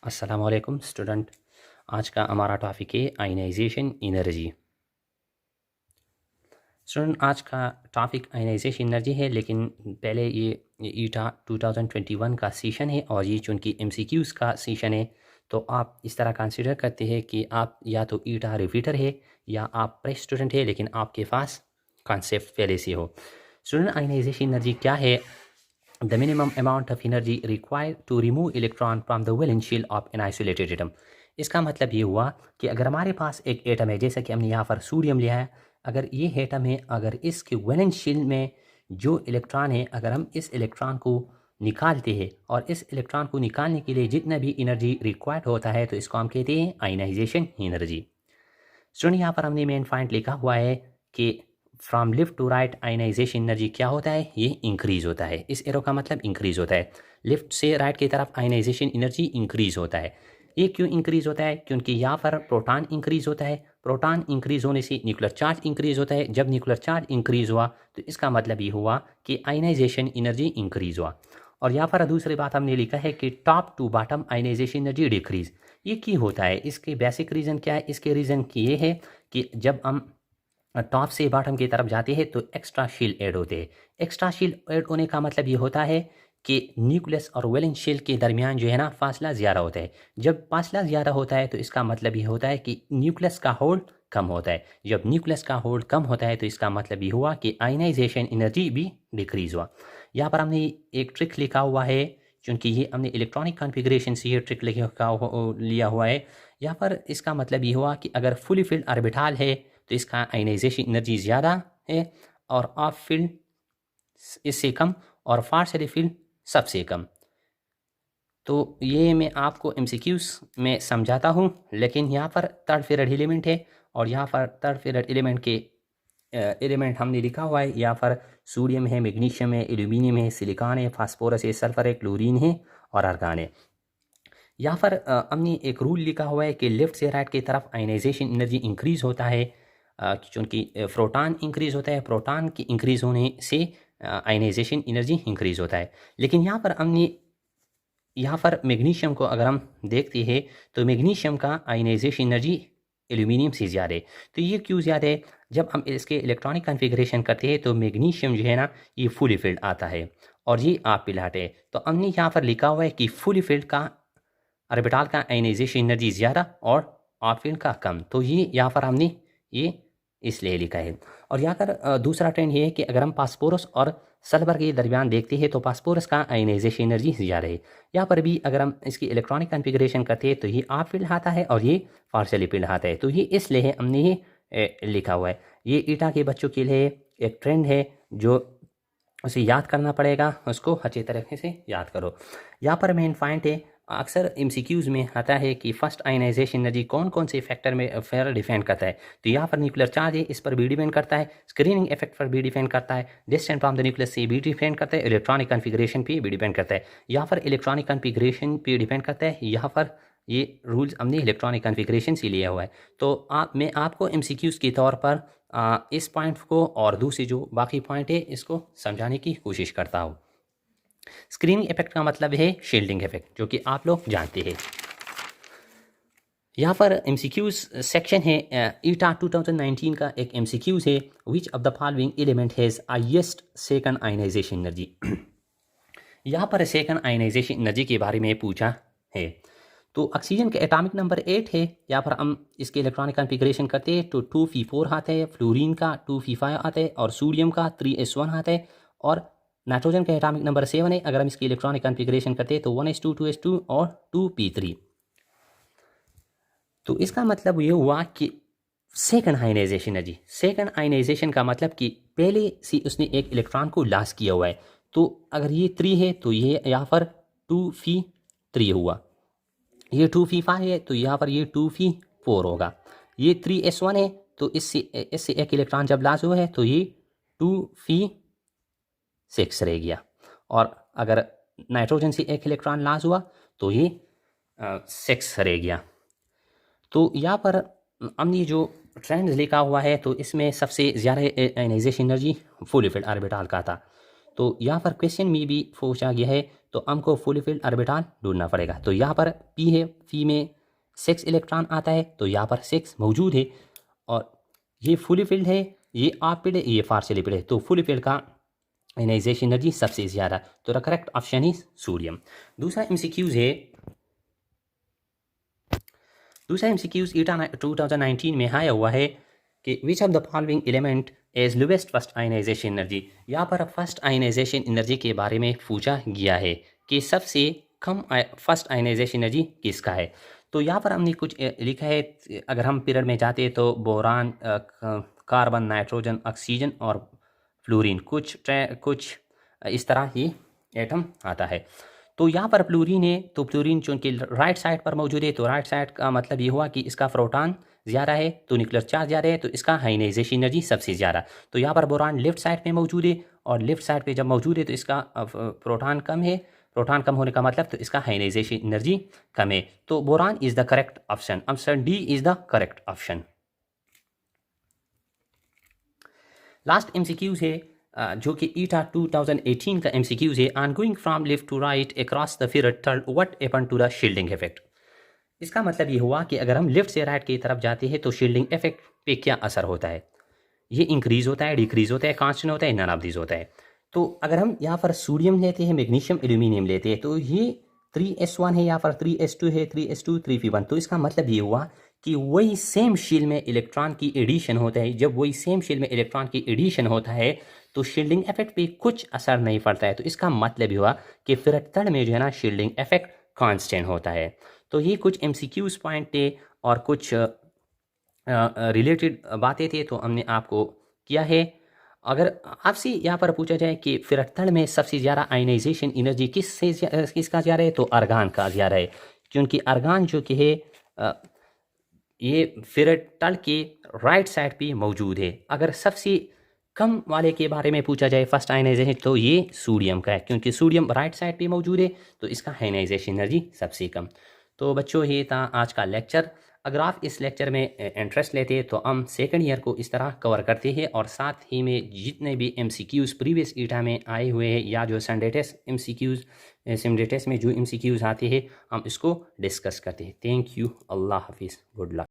अस्सलामुअलैकुम स्टूडेंट। आज का हमारा टॉपिक है आयनाइजेशन एनर्जी। स्टूडेंट, आज का टॉपिक आयनाइजेशन एनर्जी है, लेकिन पहले ये ईटा 2021 का सेशन है और ये चूँकि एमसीक्यूज़ का सेशन है, तो आप इस तरह कंसिडर करते हैं कि आप या तो ईटा रिपीटर है या आप प्रेस स्टूडेंट है, लेकिन आपके पास कॉन्सेप्ट पहले से हो। स्टूडेंट, आयनाइजेशन एनर्जी क्या है? The minimum amount of energy required to remove electron from the valence shell of an isolated atom। इसका मतलब ये हुआ कि अगर हमारे पास एक एटम है, जैसा कि हमने यहाँ पर सोडियम लिया है, अगर ये एटम है, अगर इसके वैलेंस शेल में जो इलेक्ट्रॉन है, अगर हम इस इलेक्ट्रॉन को निकालते हैं और इस इलेक्ट्रॉन को निकालने के लिए जितना भी एनर्जी रिक्वायर्ड होता है, तो इसको हम कहते हैं आयनाइजेशन एनर्जी। स्टूडेंट, यहाँ पर हमने मेन पॉइंट लिखा हुआ है कि from left to right ionization energy क्या होता है? ये इंक्रीज होता है। इस एरो का मतलब इंक्रीज होता है। लेफ्ट से राइट की तरफ आयनाइजेशन एनर्जी इंक्रीज होता है। ये क्यों इंक्रीज होता है? क्योंकि यहाँ पर प्रोटॉन इंक्रीज होता है। प्रोटॉन इंक्रीज होने से न्यूक्लियर चार्ज इंक्रीज होता है। जब न्यूक्लियर चार्ज इंक्रीज हुआ तो इसका मतलब ये हुआ कि आयनाइजेशन एनर्जी इंक्रीज हुआ। और यहाँ पर दूसरी बात हमने लिखा है कि top to bottom ionization energy decrease. ये क्यों होता है? इसके बेसिक रीज़न क्या है? इसके रीज़न ये है कि जब हम टॉप से बॉटम की तरफ जाते हैं तो एक्स्ट्रा शेल ऐड होते हैं। एक्स्ट्रा शेल ऐड होने का मतलब ये होता है कि न्यूक्लियस और वैलेंस शेल के दरमियान जो है ना, फासला ज़्यादा होता है। जब फासला ज़्यादा होता है तो इसका मतलब ये होता है कि न्यूक्लियस का होल्ड कम होता है। जब न्यूक्लियस का होल्ड कम होता है तो इसका मतलब ये हुआ कि आयनाइजेशन एनर्जी भी डिक्रीज हुआ। यहाँ पर हमने एक ट्रिक लिखा हुआ है, क्योंकि ये हमने इलेक्ट्रॉनिक कॉन्फ़िगरेशन से ये ट्रिक लिया हुआ है। यहाँ पर इसका मतलब ये हुआ कि अगर फुली फिल्ड ऑर्बिटल है तो इसका आयनाइजेशन एनर्जी ज़्यादा है और ऑफ फील्ड इससे कम और पार्शियली फील्ड सबसे कम। तो ये मैं आपको एमसीक्यूज़ में समझाता हूँ, लेकिन यहाँ पर थर्ड पीरियड एलिमेंट है और यहाँ पर थर्ड पीरियड एलिमेंट के एलिमेंट हमने लिखा हुआ है। यहाँ पर सोडियम है, मैग्नीशियम है, एल्यूमिनियम है, सिलिकॉन है, फास्फोरस है, सल्फर है, क्लोरीन है और आर्गन है। यहाँ पर हमने एक रूल लिखा हुआ है कि लेफ्ट से राइट की तरफ आयनाइजेशन एनर्जी इंक्रीज होता है, क्योंकि प्रोटॉन इंक्रीज होता है। प्रोटॉन की इंक्रीज होने से आयनाइजेशन एनर्जी इंक्रीज होता है। लेकिन यहाँ पर मैग्नीशियम को अगर हम देखते हैं तो मैग्नीशियम का आयनाइजेशन एनर्जी एल्यूमिनियम से ज़्यादा है। तो ये क्यों ज़्यादा है? जब हम इसके इलेक्ट्रॉनिक कॉन्फ़िगरेशन करते हैं तो मैग्नीशियम जो है ना, ये फुली फिल्ड आता है और ये आप पिलाट है। तो हमने यहाँ पर लिखा हुआ है कि फुली फिल्ड का ऑर्बिटल का आयनाइजेशन एनर्जी ज़्यादा और ऑफ फील्ड का कम। तो ये यहाँ पर हमने ये इसलिए लिखा है। और यहाँ पर दूसरा ट्रेंड ये है कि अगर हम फास्फोरस और सल्फर के दरमियान देखते हैं तो फास्फोरस का आयनाइजेशन एनर्जी ज़्यादा है। यहाँ पर भी अगर हम इसकी इलेक्ट्रॉनिक कॉन्फ़िगरेशन करते हैं तो ये ऑफ फील्ड आता है और ये पार्शियली फील्ड आता है। तो ये इसलिए हमने ये लिखा हुआ है। ये ईटा के बच्चों के लिए एक ट्रेंड है जो उसे याद करना पड़ेगा, उसको अच्छे तरीके से याद करो। यहाँ पर मेन पॉइंट है, अक्सर एमसीक्यूज़ में आता है कि फर्स्ट आयनाइजेशन एनर्जी कौन कौन से फैक्टर में फेयर डिपेंड करता है। तो यहाँ पर न्यूक्लियर चार्ज है, इस पर भी डिपेंड करता है। स्क्रीनिंग इफेक्ट पर भी डिपेंड करता है। डिस्टेंस फ्रॉम द न्यूक्लियस से भी डिपेंड करता है। इलेक्ट्रॉनिक कॉन्फ़िगरेशन पे भी डिपेंड करता है। यहाँ पर इलेक्ट्रॉनिक कॉन्फ़िगरेशन पे डिपेंड करता है। यहाँ पर ये रूल्स हमने इलेक्ट्रॉनिक कॉन्फ़िगरेशन से लिया हुआ है। तो मैं आपको एमसीक्यूज़ के तौर पर इस पॉइंट को और दूसरी जो बाकी पॉइंट है इसको समझाने की कोशिश करता हूँ। स्क्रीनिंग इफेक्ट का मतलब है शील्डिंग इफेक्ट, जो कि आप लोग जानते हैं। यहाँ पर एमसीक्यूज सेक्शन है। ईटा 2019 का एक एमसीक्यूज है, which of the following element has highest second ionization energy. यहाँ पर सेकंड आयनाइजेशन एनर्जी के बारे में पूछा है। तो ऑक्सीजन का एटॉमिक नंबर 8 है। यहाँ पर हम इसके इलेक्ट्रॉनिक कॉन्फ़िगरेशन करते हैं तो 2p4 आता है, फ्लोरीन का 2p5 आता है और सोडियम का 3s1 आता है। और नाइट्रोजन का एटॉमिक नंबर 7 है। अगर हम इसकी इलेक्ट्रॉनिक कॉन्फ़िगरेशन करते हैं तो 1s2 2s2 और 2p3। तो इसका मतलब ये हुआ कि second ionization energy, second ionization का मतलब कि पहले से उसने एक इलेक्ट्रॉन को लॉस किया हुआ है। तो अगर ये 3 है तो ये यहाँ पर 2p3 हुआ। ये 2p5 है तो यहाँ पर ये 2p4 होगा। ये 3s1 है तो इससे एक इलेक्ट्रॉन जब लॉस हुआ है तो ये 2p6 रह गया। और अगर नाइट्रोजन से एक इलेक्ट्रॉन लॉस हुआ तो ये 6 रह गया। तो यहाँ पर हमने जो ट्रेंड लिखा हुआ है तो इसमें सबसे ज़्यादा ionization energy fully filled orbital का था। तो यहाँ पर क्वेश्चन में भी पूछा गया है तो हमको फुली फिल्ड ऑर्बिटल ढूंढना पड़ेगा। तो यहाँ पर पी है, पी में 6 इलेक्ट्रॉन आता है, तो यहाँ पर 6 मौजूद है। और ये फुली फिल्ड है, ये हाफ फिल्ड है, ये पार्शियली फिल्ड है। तो फुली फिल्ड का आयनाइजेशन एनर्जी सबसे ज़्यादा, तो the correct option is sodium. दूसरा एमसीक्यूज है, दूसरा एमसीक्यूज ईटा 2019 में आया हुआ है कि which of the following element has lowest first ionization energy. यहाँ पर फर्स्ट आयनाइजेशन एनर्जी के बारे में पूछा गया है कि सबसे कम फर्स्ट आयनाइजेशन एनर्जी किसका है। तो यहाँ पर हमने कुछ लिखा है, अगर हम पीरियड में जाते हैं तो बोरान, कार्बन, नाइट्रोजन, ऑक्सीजन और फ्लोरीन, कुछ इस तरह ही एटम आता है। तो यहाँ पर फ्लोरीन है, तो फ्लोरीन चूँकि राइट साइड पर मौजूद है, तो राइट साइड का मतलब ये हुआ कि इसका प्रोटॉन ज़्यादा है, तो न्यूक्लियर चार्ज ज़्यादा है, तो इसका आयनाइजेशन एनर्जी सबसे ज़्यादा। तो यहाँ पर बोरान लेफ्ट साइड में मौजूद है, और लेफ्ट साइड पे जब मौजूद है तो इसका प्रोटॉन कम है, प्रोटॉन कम होने का मतलब तो इसका आयनाइजेशन एनर्जी कम है। तो boron is the correct option, option D is the correct option. Last MCQs है जो कि ईटा 2018 का एमसीक्यूज है, on going from left to right across the figure third what happened to the shielding effect. इसका मतलब ये हुआ कि अगर हम लेफ्ट से राइट की तरफ जाते हैं तो शील्डिंग इफेक्ट पे क्या असर होता है। ये इंक्रीज होता है, डिक्रीज होता है, कांस्टेंट होता है, नन ऑफ दिस होता है। तो अगर हम यहाँ पर सोडियम लेते हैं, मैग्नीशियम, एल्यूमिनियम लेते हैं, तो ये 3s1 है, यहाँ पर 3s2 है, 3s2 3p1। तो इसका मतलब ये हुआ कि वही सेम शील्ड में इलेक्ट्रॉन की एडिशन होता है। जब वही सेम शील्ड में इलेक्ट्रॉन की एडिशन होता है तो शील्डिंग इफेक्ट पे कुछ असर नहीं पड़ता है। तो इसका मतलब ये हुआ कि फिर थर्ड में जो है ना शील्डिंग इफेक्ट कांस्टेंट होता है। तो ये कुछ एमसीक्यूज पॉइंट थे और कुछ रिलेटेड बातें थे, तो हमने आपको किया है। अगर आपसे यहाँ पर पूछा जाए कि फिरकतड़ में सबसे ज़्यादा आयनाइजेशन एनर्जी किसका ज़्यादा है, तो आर्गान का ज़्यादा है, क्योंकि आर्गान जो कि है ये फिरकतड़ के राइट साइड पे मौजूद है। अगर सबसे कम वाले के बारे में पूछा जाए फर्स्ट आयनाइजेशन, तो ये सोडियम का है, क्योंकि सोडियम राइट साइड पे मौजूद है, तो इसका आयनाइजेशन एनर्जी सबसे कम। तो बच्चों ये था आज का लेक्चर। अगर आप इस लेक्चर में इंटरेस्ट लेते हैं तो हम सेकंड ईयर को इस तरह कवर करते हैं, और साथ ही में जितने भी एमसीक्यूज प्रीवियस ईटा में आए हुए हैं या जो Sunday test MCQs, Sunday test में जो एमसीक्यूज आते हैं हम इसको डिस्कस करते हैं। थैंक यू, अल्लाह हाफिज़, गुड लक।